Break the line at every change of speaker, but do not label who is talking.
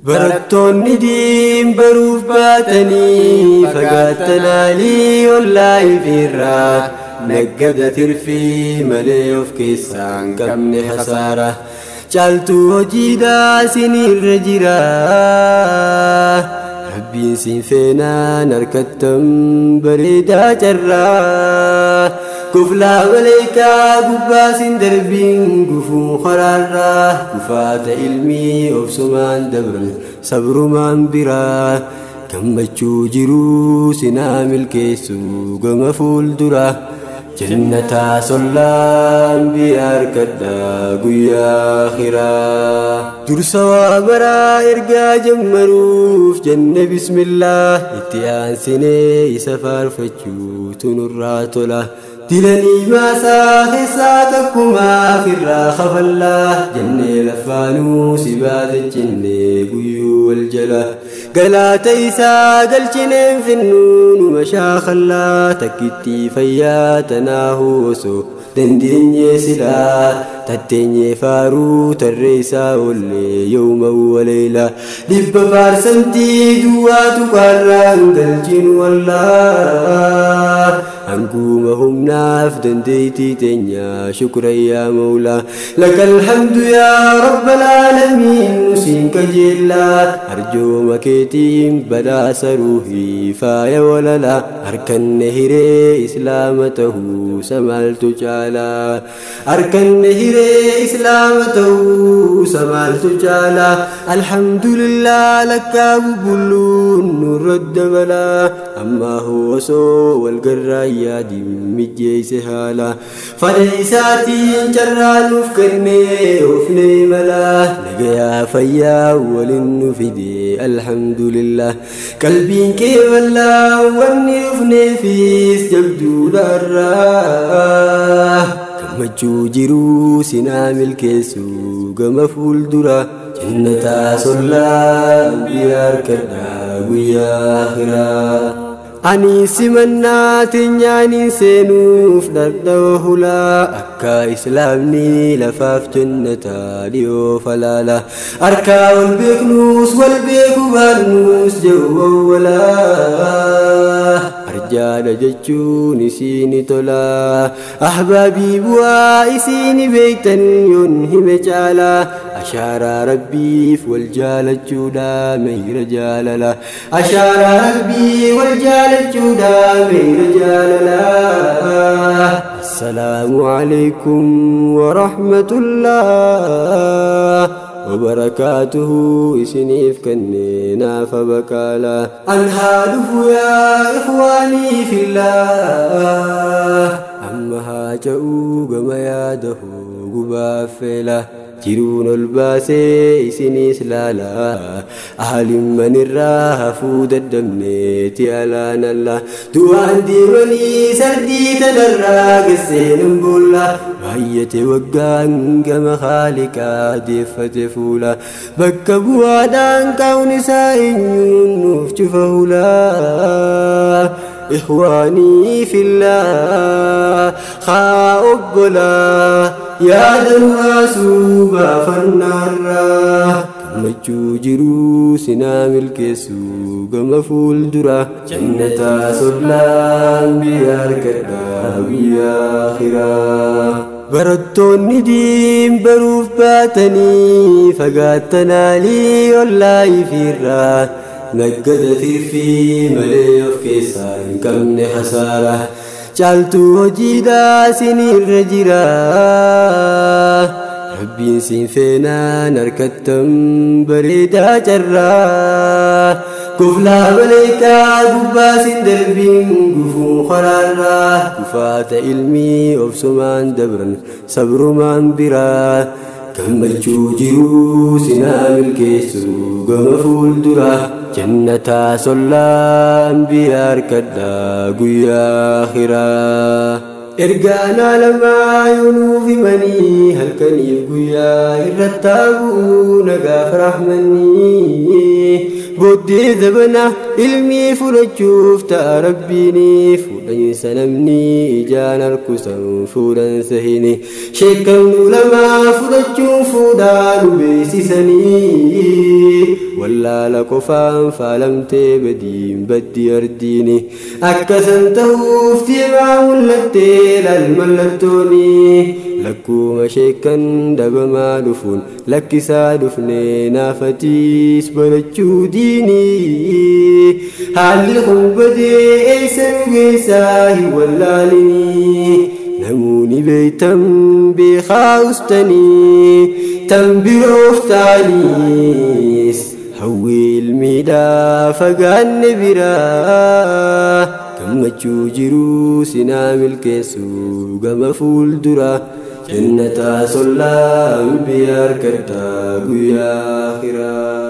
barattoonni diin baruuf baatanii fagaattanaa lii wallaahi firraa naggada tirfii malee of keessaa hin qabne hasaara caaltuu hojiidhaa isinirra jira rabbiin siin feenaan harkattan bareedaa carraa kuflaa maleekaa gubbaa siin darbiin gufuun karaarraa kufaata ilmii obsumaan dabran sabrumaan biraa gammachuu jiruu sinaa milkeessu gama fuuldura jannataa sollaan bi'a harkadhaa guyyaa akhiraa dursa waa baraa ergaa jammaruuf jenne bismillah itti aansinee isa faarfachuutu nurraa tola dilanii maasaa keessaa takkumaa firraa kafallaa jennee lafaanuu si baatachinee guyyuu wal jala galaata isaa galchineen finnuu numa shaakallaa takkitti fayyaa tanaahu osoo dandeenyee silaa tatteenyee faaruu tarree isaa ollee yooma waleela dhibba faarsantii duwwaatu qaarraan galchinu wallaa hanguma humnaaf dandeeytii teenya shukran yaa mawlaa lakal hamdu yaa rabbal aalamiin nusiin kajeellaa arjooma keetiin badhaasa ruuhii faaya walalaa harkanne hiree islaama tahuu samaaltu caalaa harkanne hiree islaama tahuu samaaltu caalaa alhamdulillah lakkaa bubulluun nurra dabalaa ammaa osoo walgarraa yaadin mijjeeyse haala fadha isaatiin carraa nuuf kennee ofnee malaa nagayaa fayyaa walin nu fidee alhamdulillah qalbiin kee wallaa wanni dhufneefis jabduudhaarraa gammachuu jiruu sinaa milkeessu gama fuuldura jannataa sollaan bi'a harkadhaa guyyaa akhiraa ani simannaa teenyaaniin seenuuf dhardhawa hulaa akka islaamni lafaaf jannataa dhiyoo falaala harkaa wal beeknuus wal beeku baannuus jedhu walaa arjaadha jechuun isiini tolaa ahbaabii bu'aa isiini beektan yoon hime caalaa ashaaraa rabbiif wal jaalachuudha meeyra jaalala ashaaraa rabbii wal jaalachuudha meeyra jaalala assalaamu alaykum wa rahmatullah وبركاته إسنيف كننا فبكالا أنهاله يا إخواني في الله أمها جاءوا كما ياده قبافلا جرون الباسي إسنيس لالا أهل من الراه فود الدمنيت ألان الله دوان ديروني سردي تدراق السين بولا وهي توقان كما خالقا دفت فولا بكبوا دان كون سائنون نفتفولا إخواني في الله خاؤبلا يا دنواسو بافنارا gammachuu jiruu sinaa milkeessu gama fuuldura jannataa sollaan bi'a harkadhaa guyyaa akhiraa barattoonni diin baruuf baatanii fagaattanaa lii wallaahi firraa naggada tirfii malee of keessaa hin qabne hasaara caaltuu hojiidhaa isinirra jira rabbiin siin feenaan harkattan bareedaa carraa kuflaa maleekaa gubbaa siin darbiin gufuun karaarraa kufaata ilmii obsumaan dabran sabrumaan biraa gammachuu jiruu sinaa milkeessu gama fuuldura jannataa sollaan bi'a harkadhaa guyyaa akhiraa ergaana lamaa yunuuf himanii halkaniif guyyaa irrattaa bu'uu nagaaf rahmanii booddee zabana ilmii fudhachuuf ta'a rabbiini fuudhansa namni ijaan harkusan fuudhansa hini sheekamnu lamaa fudhachuun fuudhaan beeksisanii ولا لقفان فلمتي بدين بدي أرديني أكسنت وفتي معولتي للملتوني لكو مشيكا دب ما دفون لك سادفني نافتيس بلجو ديني هل الخبدي ايسن قيساه واللالني نموني بيتم بخاوستني تنبيروفتانيس هوي الميدا فقان نبرا كم تشوجرو سنام الكيسو قم فول درا جنة صلى بيار كرتا قيا خيرا